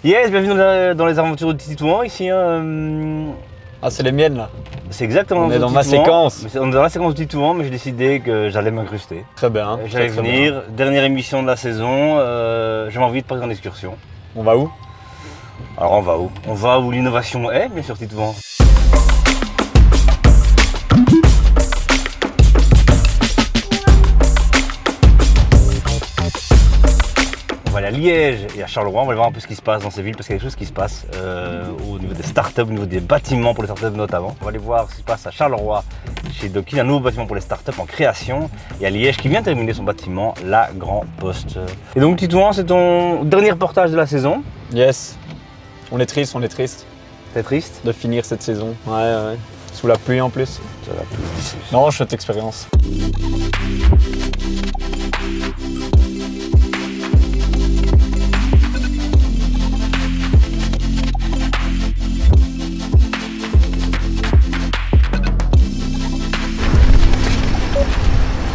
Yes, bienvenue dans les aventures de Titouan ici. Ah, c'est les miennes là. C'est exactement. On est dans ma séquence. On est dans la séquence du Titouan, mais j'ai décidé que j'allais m'incruster. Très bien. J'allais venir. Dernière émission de la saison. J'avais envie de partir en excursion. On va où? Alors on va où? On va où l'innovation est, bien sûr, Titouan. On va aller à Liège et à Charleroi, on va aller voir un peu ce qui se passe dans ces villes parce qu'il y a des choses qui se passent au niveau des startups, au niveau des bâtiments pour les startups notamment. On va aller voir ce qui se passe à Charleroi chez Doki, un nouveau bâtiment pour les startups en création, et à Liège qui vient de terminer son bâtiment, la Grand Poste. Et donc Titouan, c'est ton dernier reportage de la saison. Yes. On est triste, on est triste. T'es triste de finir cette saison. Ouais. Sous la pluie en plus. Ça va plus. Non, chouette expérience.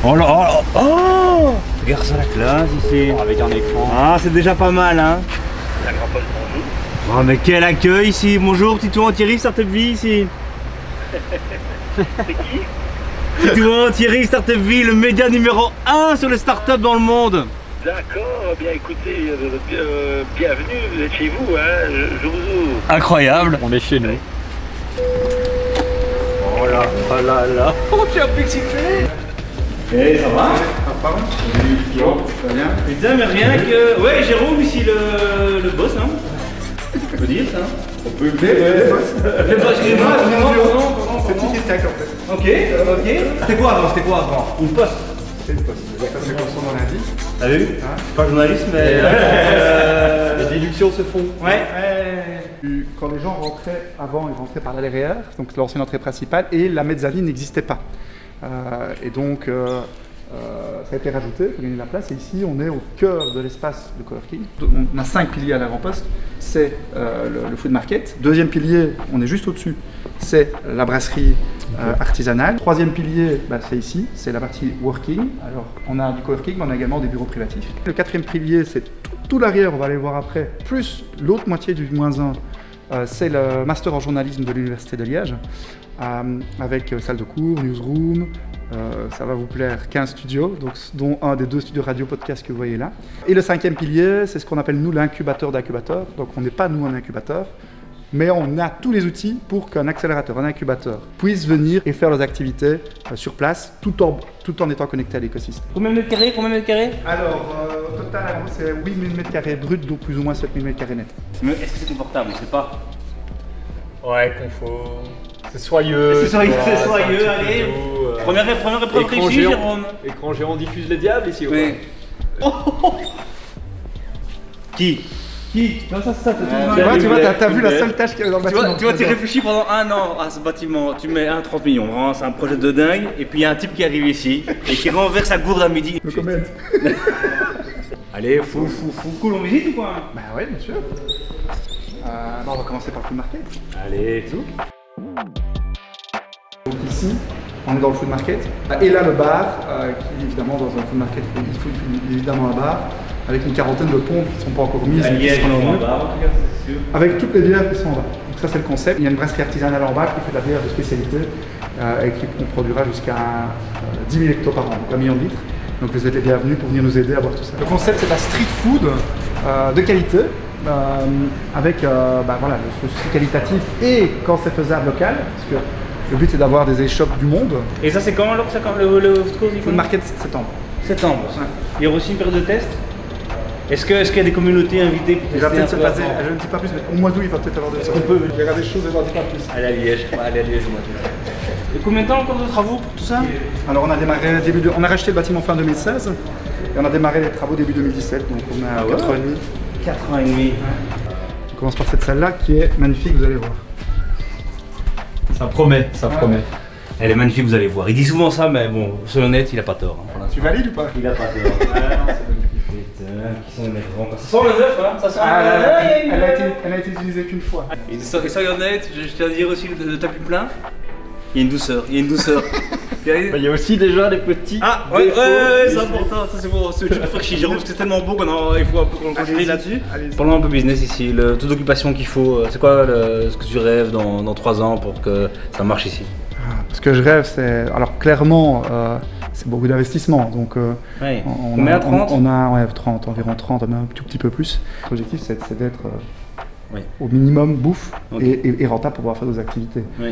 Oh là, oh, regarde ça, la classe ici. Avec un écran. Ah, c'est déjà pas mal, hein. La Grand Poste, bonjour. Oh, mais quel accueil ici. Bonjour, Titouan, Thierry, Startup Vie ici. C'est qui? Titouan, Thierry, Startup Vie, le média numéro 1 sur les startups dans le monde. D'accord, bien écoutez, bienvenue, vous êtes chez vous, hein, je vous ouvre. Incroyable. On est chez nous. Oh là, oh là là. Oh, j'ai un peu excité. Eh, ça va? Ça va bien? Putain, mais rien que... Ouais, Jérôme ici, le boss, hein. On peut dire ça. On peut le dire, ouais. Le boss, excusez-moi, C'est Tiki Tac en fait. Ok. C'était quoi avant? Une poste. C'est une poste. C'est comme son nom l'indique. T'as vu? Hein? Je suis pas journaliste, mais... Les déductions se font. Ouais. Quand les gens rentraient avant, ils rentraient par l'arrière, donc l'ancienne entrée principale, et la mezzanine n'existait pas. Et donc, ça a été rajouté pour gagner la place. Et ici, on est au cœur de l'espace de coworking. On a 5 piliers à l'avant-poste. C'est le food market. Deuxième pilier, on est juste au-dessus, c'est la brasserie artisanale. Troisième pilier, c'est ici, c'est la partie working. Alors, on a du coworking, mais on a également des bureaux privatifs. Le quatrième pilier, c'est tout l'arrière, on va aller voir après, plus l'autre moitié du -1. C'est le master en journalisme de l'Université de Liège, avec salle de cours, newsroom, ça va vous plaire, 15 studios, donc, dont un des 2 studios radio-podcast que vous voyez là. Et le 5e pilier, c'est ce qu'on appelle nous l'incubateur d'incubateur, donc on n'est pas nous un incubateur, mais on a tous les outils pour qu'un accélérateur, un incubateur, puisse venir et faire leurs activités sur place, tout en étant connecté à l'écosystème. Combien de mètres carrés? Alors, au total, c'est 8000 m² bruts, donc plus ou moins 7000 m² net. Mais est-ce que c'est confortable? On sait pas. Ouais, confort. C'est soyeux. C'est soyeux, allez. Première épreuve réussie, Jérôme. Écran géant diffuse les diables ici ou Oui. pas? Qui? Non, ça, tu vois, t'as vu la seule tâche qu'il y avait dans le bâtiment. Tu vois, tu réfléchis pendant un an à ce bâtiment, tu mets 30 millions, vraiment, c'est un projet de dingue, et puis il y a un type qui arrive ici, et qui renverse sa gourde à midi. Le comment? Allez, fou, cool, on visite ou quoi? Bah ouais, bien sûr. On va commencer par le food market. Allez, tout. Donc ici, on est dans le food market. Et là, le bar, qui évidemment dans un food market, il faut évidemment un bar, avec une quarantaine de pompes qui ne sont pas encore mises. Avec toutes les bières qui sont en bas. Donc ça, c'est le concept. Il y a une brasserie artisanale en bas qui fait de la bière de spécialité, et qui produira jusqu'à 10 000 hectos par an, donc 1 million de litres. Donc vous êtes les bienvenus pour venir nous aider à boire tout ça. Le concept, c'est de la street food de qualité. Avec le souci qualitatif et quand c'est faisable local, parce que le but c'est d'avoir des échoppes du monde. Et ça c'est quand alors le food court? Le market septembre. Septembre. Ouais. Il y aura aussi une période de test. Est-ce qu'il y a des communautés invitées pour Il va tester peut-être se passer, je ne dis pas plus, mais au mois d'août il va peut-être avoir des choses. Il y aura des choses et j'en dis pas plus. Allez à Liège, au mois d'août. Et combien de temps encore de travaux pour tout ça? Alors on a démarré on a racheté le bâtiment fin 2016 et on a démarré les travaux début 2017, donc on a 4 ans et demi. 4 ans et demi. On commence par cette salle-là qui est magnifique, vous allez voir. Ça promet, ça promet. Elle est magnifique, vous allez voir. Il dit souvent ça, mais bon, soyons honnêtes, il a pas tort. Hein, tu valides ou pas? Il a pas tort. Putain, qui sont énervants. Ça sent le neuf, hein? Ça sent elle a été utilisée qu'une fois. Et soyons honnêtes, je tiens à dire aussi le tapis plein. Il y a une douceur, Il y a aussi déjà des petits. Ah ouais, c'est important, ça c'est pour ceux qui préfèrent chez Jérôme parce que c'est tellement beau qu'il faut un peu qu'on continue là-dessus. Parlons un peu business ici, le taux d'occupation qu'il faut, c'est quoi ce que tu rêves dans 3 ans pour que ça marche ici? Ce que je rêve, c'est. Alors clairement, c'est beaucoup d'investissement. Donc, Oui. on met a à 30? On a ouais, 30, environ 30, même un tout petit peu plus. L'objectif, c'est d'être Oui. au minimum bouffe Ok. et rentable pour pouvoir faire nos activités. Oui.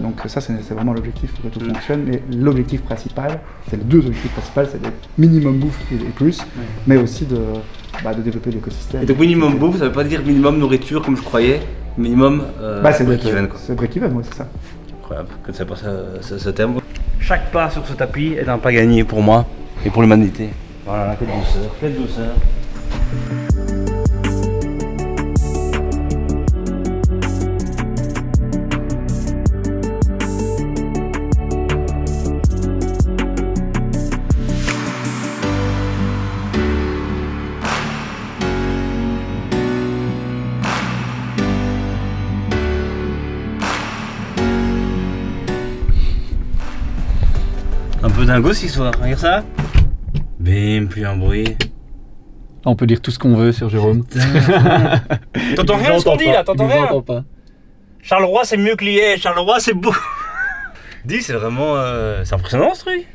Donc ça, c'est vraiment l'objectif pour que tout fonctionne. Mais l'objectif principal, c'est les 2 objectifs principaux, c'est d'être minimum bouffe et plus, mais aussi de développer l'écosystème. Et donc minimum bouffe, ça veut pas dire minimum nourriture comme je croyais, minimum C'est break-even quoi. C'est break-even, oui, c'est ça. Incroyable que tu sais pas ce terme. Chaque pas sur ce tapis est un pas gagné pour moi et pour l'humanité. Voilà, quelle douceur, quelle douceur. Un peu dingo cette histoire, regarde ça. Bim, plus un bruit. On peut dire tout ce qu'on veut sur Jérôme. T'entends rien de ce qu'on dit là, t'entends rien? Pas. Charleroi c'est mieux que Liège, Charleroi c'est beau. Dis, c'est vraiment... c'est impressionnant ce truc.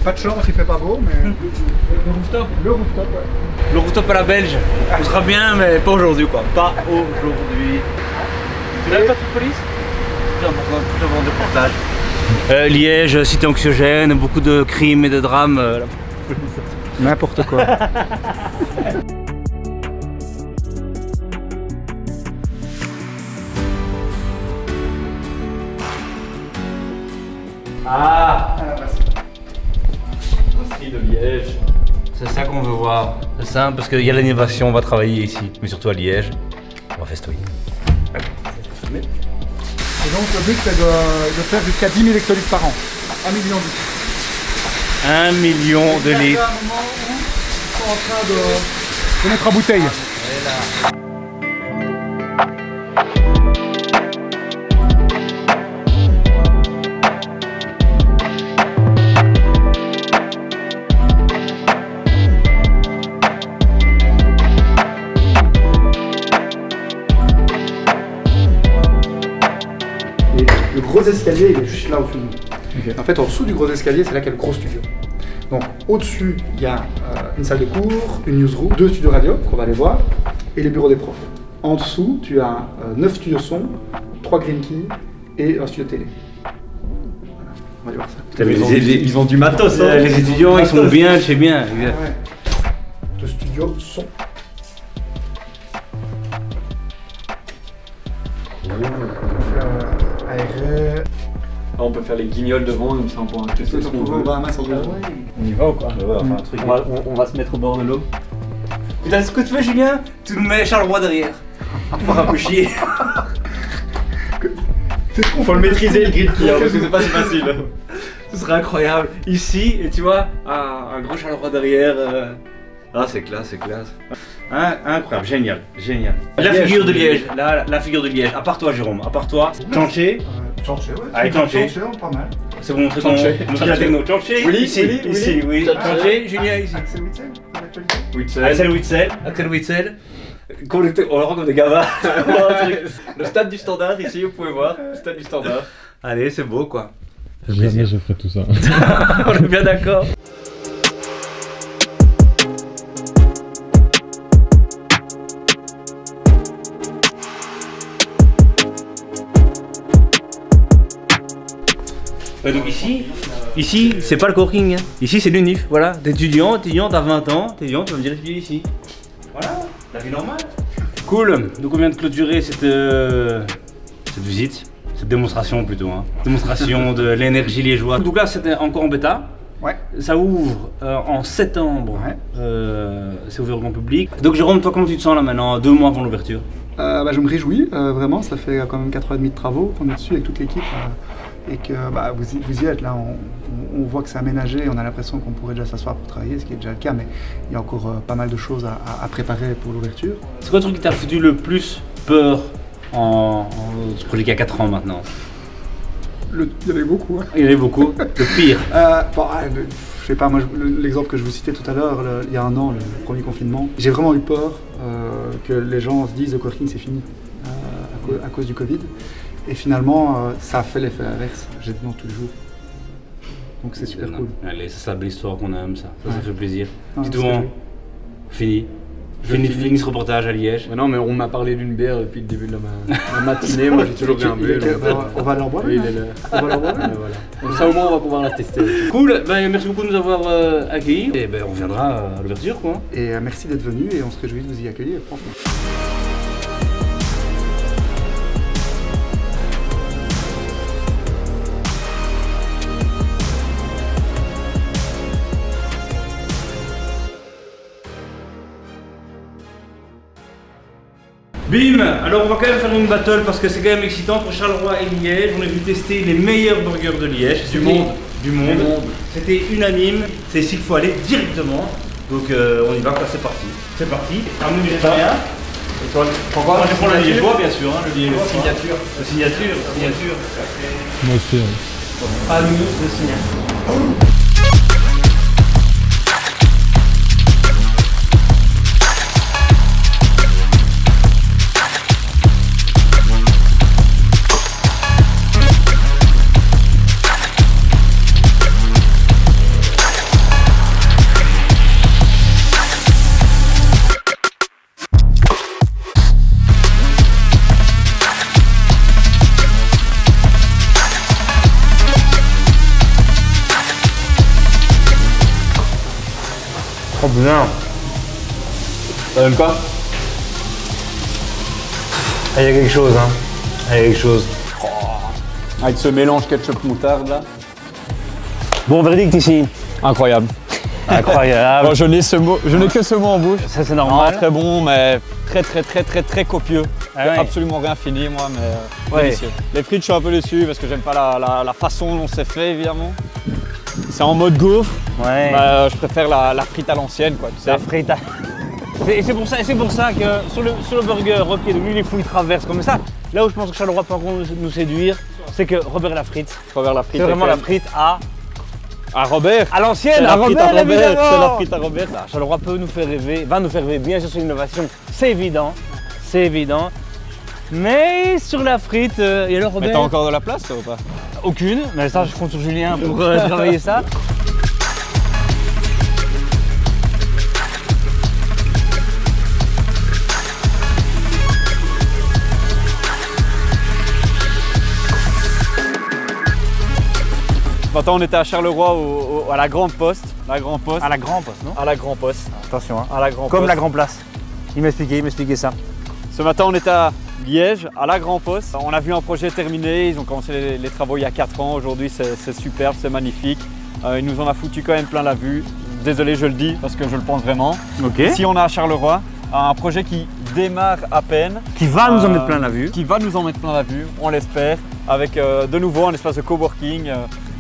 Pas de chance, il fait pas beau, mais. Le rooftop. Le rooftop, ouais. Le rooftop à la belge, on sera bien mais pas aujourd'hui quoi. Pas aujourd'hui. Tu l'as pas de police? C'est important, tout avant de reportage. Liège, cité anxiogène, beaucoup de crimes et de drames. N'importe quoi. Ah, Merci. Brasserie de Liège. C'est ça qu'on veut voir. C'est simple parce qu'il y a l'innovation, on va travailler ici. Mais surtout à Liège, on va festoyer. Et donc le but, c'est de faire jusqu'à 10 000 hectolitres par an. 1 million de litres. 1 million de Il y litres. a un moment où ils sont en train de mettre en bouteille. Et le gros escalier, il est juste là au-dessus de nous. En fait, en dessous du gros escalier, c'est là qu'il y a le gros studio. Donc, au-dessus, il y a une salle de cours, une newsroom, 2 studios radio qu'on va aller voir, et les bureaux des profs. En dessous, tu as 9 studios son, 3 green keys et un studio télé. Voilà, on va aller voir ça. Ils ont du matos. Les étudiants, ils sont bien, chez bien. Ouais. 2 studios son. Aéré. On peut faire les guignols devant, comme ça on pourra incruster ce qu'on veut. On y va ou quoi? Ouais, enfin, un truc. On va se mettre au bord de l'eau. Putain, ce que tu fais, Julien, tu nous mets Charleroi derrière. On va un peu chier. Faut le maîtriser le grill qui parce que c'est pas si facile. Ce serait incroyable. Ici, et tu vois, un gros Charleroi derrière. Ah, c'est classe, c'est classe. Incroyable, génial, génial. La figure de Liège, la figure de Liège. À part toi, Jérôme, à part toi. Chanché. Chanché, ouais. Allez, Chanché. Pas mal. C'est bon, montrer ton Chanché. la techno. Chanché. Oui, ici, oui, ici, oui. Chanché. Chanché, Julien, ici. Axel Witzel, pour l'actualité. Axel Witzel. Axel Witzel. On le rend comme des gamins. Le stade du Standard ici, vous pouvez voir. Le stade du Standard. Allez, c'est beau quoi. Jamais je ferai tout ça. On est bien d'accord. Ouais, donc ici c'est pas le coworking, hein. Ici c'est l'UNIF, voilà. T'es étudiant, t'as 20 ans, t'es étudiant, tu vas venir étudier ici. Voilà, la vie normale. Cool, donc on vient de clôturer cette visite, cette démonstration plutôt, hein. Démonstration de l'énergie liégeoise. Donc là c'était encore en bêta. Ouais. Ça ouvre en septembre, Ouais. c'est ouvert au grand public. Donc Jérôme, toi comment tu te sens là maintenant, 2 mois avant l'ouverture? Je me réjouis, vraiment, ça fait quand même 4 ans et demi de travaux qu'on est dessus avec toute l'équipe. et que bah, vous y êtes là, on voit que c'est aménagé, on a l'impression qu'on pourrait déjà s'asseoir pour travailler, ce qui est déjà le cas, mais il y a encore pas mal de choses à préparer pour l'ouverture. C'est quoi le truc qui t'a foutu le plus peur en ce projet qui a 4 ans maintenant? Il y en avait beaucoup. Hein. Il y en avait beaucoup. Le pire. Je sais pas, moi l'exemple que je vous citais tout à l'heure, il y a un an, le premier confinement, j'ai vraiment eu peur que les gens se disent le coworking c'est fini à cause du Covid. Et finalement, ça a fait l'effet inverse. J'étais dedans tous les jours. Donc c'est super cool. Allez, c'est la belle histoire qu'on aime, ça fait plaisir. Ah, Dis-toi, fini. Fini ce reportage à Liège. Mais non, mais on m'a parlé d'une bière depuis le début de la matinée. Moi, j'ai toujours bien bu. On va leur boire. On va leur boire. Voilà. Donc ça, au moins, on va pouvoir la tester. Cool, merci beaucoup de nous avoir accueillis. Et on reviendra à l'ouverture, quoi. Et merci d'être venu et on se réjouit de vous y accueillir, franchement. Bim! Alors on va quand même faire une battle parce que c'est quand même excitant pour Charleroi et Liège. On est venu tester les meilleurs burgers de Liège. Du monde. C'était unanime. C'est ici qu'il faut aller directement. Donc on y va, c'est parti. C'est parti. Arnaud, il est rien. Et toi, moi je prends le liégeois bien sûr. Le liégeois. La signature. Moi aussi. Pas nous, le signature. Trop bien. Ça donne quoi? Il y a quelque chose, hein. Il y a quelque chose. Avec ce mélange ketchup-moutarde là. Bon, verdict ici. Incroyable. Incroyable. Bon, je n'ai que ce mot en bouche. Ça c'est normal. Non, très bon, mais très copieux. Ah ouais. Absolument rien fini moi, mais délicieux. Les frites, je suis un peu déçu parce que j'aime pas la façon dont c'est fait évidemment. C'est en mode gaufre. Ouais. Je préfère la frite à l'ancienne quoi. Tu sais. La frite. Et c'est pour ça que sur le burger, Rob, lui, il faut y traverse comme ça. Là où je pense que Charleroi peut encore nous séduire, c'est que Robert Lafrite. C'est vraiment la frite à Robert. À l'ancienne, à Robert, Robert, évidemment. c'est la frite à Robert. Charleroi peut nous faire rêver, va nous faire rêver, bien sûr sur l'innovation, c'est évident. Mais sur la frite, et alors Robert. Mais t'as encore de la place toi ou pas? Aucune, mais ça je compte sur Julien pour travailler ça. Maintenant on était à Charleroi à la Grande Poste. À la Grande Poste, non? À la Grande Poste. Attention, hein. À la Grande Comme Poste. la Grand Place. Il m'expliquait ça. Ce matin on était à Liège, à la Grand Poste. On a vu un projet terminé, ils ont commencé les travaux il y a 4 ans. Aujourd'hui c'est superbe, c'est magnifique. Il nous en a foutu quand même plein la vue. Désolé, je le dis parce que je le pense vraiment. Ok. Ici on est à Charleroi, un projet qui démarre à peine. Qui va nous en mettre plein la vue. Qui va nous en mettre plein la vue, on l'espère. Avec de nouveau un espace de coworking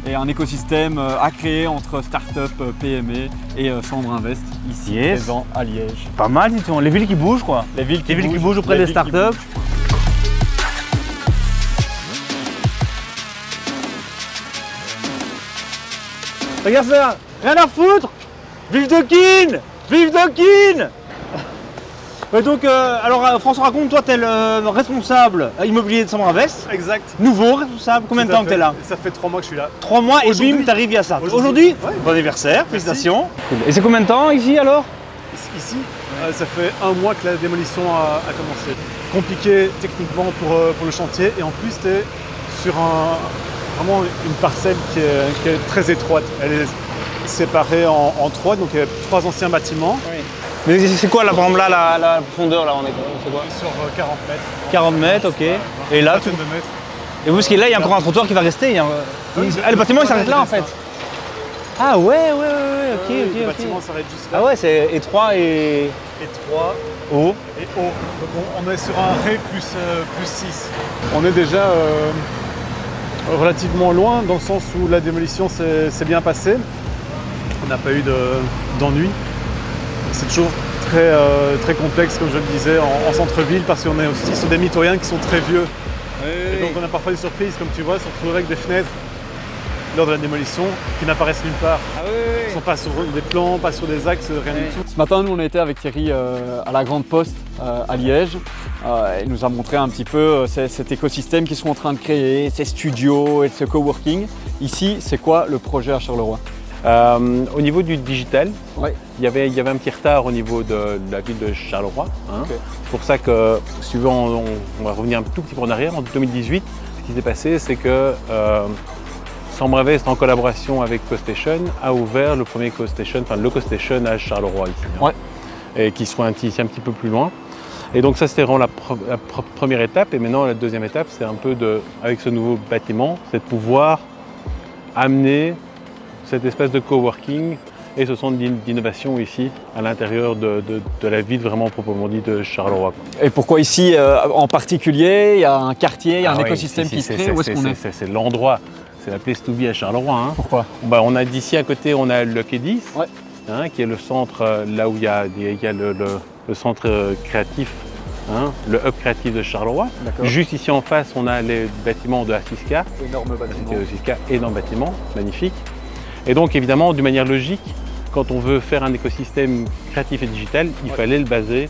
et un écosystème à créer entre start-up, PME et Chambre Invest ici présent à Liège. Pas mal, dis-tu. Les villes qui bougent quoi. Les villes qui bougent auprès des start-up. Regarde ça, rien à foutre. Vive Dockin. Vive Dockin. Donc, alors François, raconte, toi, tu es le responsable immobilier de Chambre Invest. Exact. Nouveau responsable, combien de temps que tu es là? Ça fait 3 mois que je suis là. 3 mois et bim, tu arrives à ça. Aujourd'hui, ouais. Bon anniversaire, félicitations. Cool. Et c'est combien de temps ici alors? Ici, ça fait 1 mois que la démolition a commencé. Compliqué techniquement pour le chantier et en plus, tu es sur vraiment une parcelle qui est très étroite. Elle est séparée en 3, donc il y a 3 anciens bâtiments. Oui. Mais c'est quoi là, par exemple, là, la profondeur là, on est quoi? Sur 40 mètres. 40 mètres, ok. Et là, de mètres. Et vous, ce qui est là, il y a encore un trottoir qui va rester. Le bâtiment il s'arrête là en fait. Ah ouais, ok. Le bâtiment s'arrête juste là. Ah ouais, c'est étroit et Étroit haut. et haut. Donc on est sur un Ré plus 6. On est déjà relativement loin, dans le sens où la démolition s'est bien passée. On n'a pas eu d'ennui. C'est toujours très complexe, comme je le disais, en centre-ville, parce qu'on est aussi sur des mitoyens qui sont très vieux. Et donc on a parfois des surprises, comme tu vois, se retrouver avec des fenêtres lors de la démolition qui n'apparaissent nulle part. Ils ne sont pas sur des plans, pas sur des axes, rien du tout. Ce matin, nous on était avec Thierry à la Grande Poste à Liège. Il nous a montré un petit peu cet écosystème qu'ils sont en train de créer, ces studios et ce coworking. Ici, c'est quoi le projet à Charleroi? Au niveau du digital, Ouais. il y avait un petit retard au niveau de la ville de Charleroi. Hein. Ok. C'est pour ça que, si tu veux, on va revenir un tout petit peu en arrière. En 2018, ce qui s'est passé, c'est que Sambre Invest, en collaboration avec CoStation, a ouvert le premier CoStation, enfin le CoStation à Charleroi ici. Hein. Ouais. Et qui soit ici un petit peu plus loin. Et donc ça, c'était vraiment la première étape. Et maintenant, la deuxième étape, c'est un peu avec ce nouveau bâtiment, c'est de pouvoir amener cette espèce de coworking et ce centre d'innovation ici, à l'intérieur de la ville vraiment proprement dit de Charleroi. Et pourquoi ici en particulier? Il y a un quartier, il y a un écosystème qui se crée. Où est-ce qu'on est? C'est l'endroit, c'est la place to be à Charleroi. Hein. Pourquoi? On a d'ici à côté, on a le Quai 10, Ouais. hein, qui est le centre là où il y a le centre créatif, hein, le hub créatif de Charleroi. Juste ici en face, on a les bâtiments de Assiska. Énorme bâtiment. Assiska, énorme bâtiment, magnifique. Et donc évidemment, d'une manière logique, quand on veut faire un écosystème créatif et digital, il fallait le baser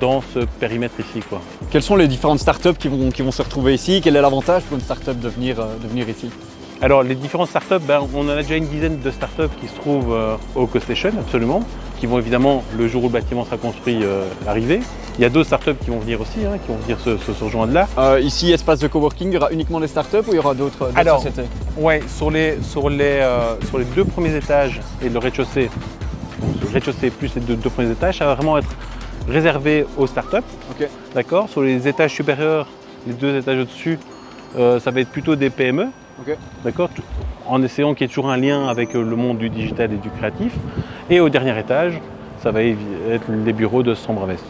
dans ce périmètre ici, quoi. Quelles sont les différentes startups qui vont se retrouver ici? Quel est l'avantage pour une startup de venir ici? Alors les différentes startups, on en a déjà une dizaine de startups qui se trouvent au CoStation, absolument, qui vont évidemment, le jour où le bâtiment sera construit, arriver. Il y a d'autres startups qui vont venir aussi, hein, qui vont venir se rejoindre là. Ici, espace de coworking, il y aura uniquement des startups ou il y aura d'autres sociétés? Ouais, sur les deux premiers étages et le rez-de-chaussée, le rez-de-chaussée plus les deux premiers étages, ça va vraiment être réservé aux startups. Ok. D'accord. Sur les étages supérieurs, les deux étages au-dessus, ça va être plutôt des PME. Ok. D'accord. En essayant qu'il y ait toujours un lien avec le monde du digital et du créatif. Et au dernier étage, ça va être les bureaux de Sambre Invest.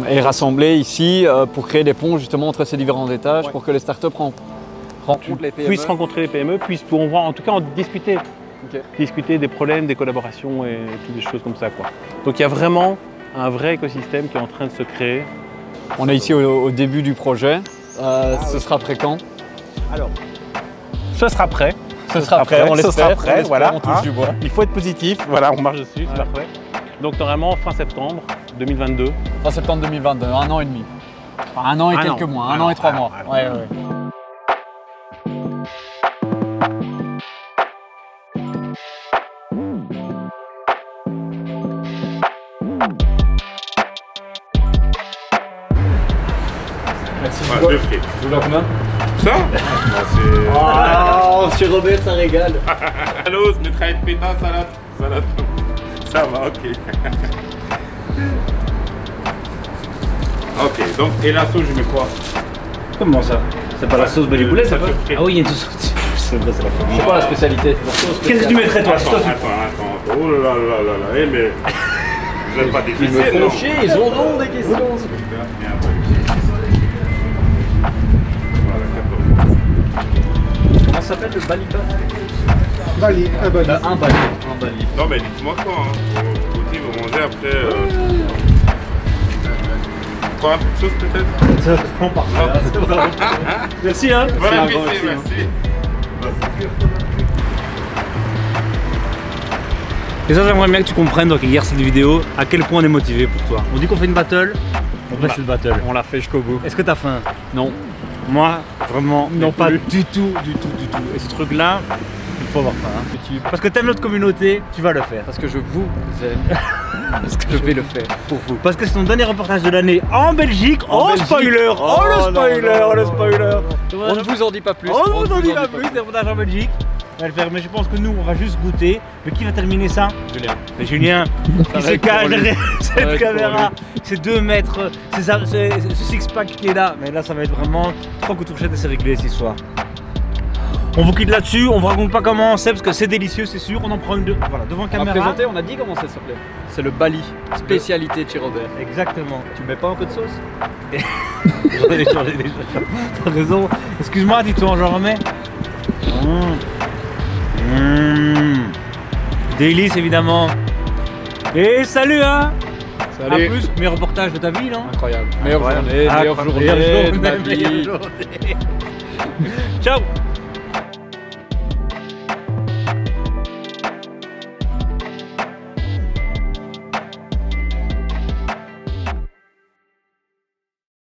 Et rassembler ici pour créer des ponts justement entre ces différents étages, pour que les startups rencontrent les PME. Puissent rencontrer les PME, pourront voir, en tout cas en discuter. Ok. Discuter des problèmes, des collaborations et toutes des choses comme ça, quoi. Donc il y a vraiment un vrai écosystème qui est en train de se créer. On est ici au début du projet. Ce sera prêt quand? Alors, ce sera prêt. Ce sera prêt, on l'espère. Voilà, on touche du bois. Il faut être positif, voilà, on marche dessus, c'est parfait. Donc normalement fin septembre 2022. Fin septembre 2022, un an et demi. Enfin, un an et quelques mois, un an et 3 mois. Ouais. Merci. Deux frites. Vous voulez combien? Ça Oh, monsieur Robert, ça régale. Allô, je mettrai une péta, salade. Ça va, ok. Ok, donc, et la sauce, je mets quoi? Comment ça? C'est pas la sauce beliboulet, ça? Ça te Ah oui, il y a une sauce. C'est vrai, c'est la famille. C'est quoi la spécialité? Qu'est-ce que tu mettrais toi? Attends. Oh là là là là, eh mais... Vous n'êtes pas difficile, Ils me non? font chier, ils ont donc des questions. Comment ça s'appelle le baliba? Bali, un bali. Un bali. Non mais dites-moi quoi, hein. Vous mangez après... Quoi, un peu de sauce peut-être? On part. Merci hein. Voilà, C'est un grand aussi, merci. Et ça, j'aimerais bien que tu comprennes dans regarde cette vidéo à quel point on est motivé pour toi. On dit qu'on fait une battle, on fait cette battle. On l'a fait jusqu'au bout. Est-ce que t'as faim? Non. Moi, vraiment, Non, pas plus. du tout. Et ce truc-là, il faut avoir faim. Hein. Parce que t'aimes notre communauté, tu vas le faire. Parce que je vous aime. Parce que je vais le faire pour vous. Parce que c'est ton dernier reportage de l'année en Belgique. Belgique. Spoiler! Oh, le spoiler! On ne vous en dit pas plus. On ne vous en dit pas plus, des reportages en Belgique. On va le faire, mais je pense que nous, on va juste goûter. Mais qui va terminer ça? Julien. C'est Julien qui se cache derrière cette caméra. C'est 2 mètres, c'est ce six-pack qui est là. Mais là, ça va être vraiment 3 coups de fourchette et c'est réglé cette histoire. On vous quitte là-dessus, on vous raconte pas comment c'est parce que c'est délicieux, c'est sûr. On en prend une voilà, devant On a caméra. présenté, on a dit comment ça s'appelait. C'est le Bali, spécialité de chez Robert. Exactement. Tu mets pas un peu de sauce? J'en ai déjà. T'as raison. Excuse-moi, dis-toi, j'en remets. Délice évidemment. Et salut hein. Salut. À plus, meilleur reportage de ta vie non? Incroyable. Meilleure journée, meilleure journée de ma vie. Ciao.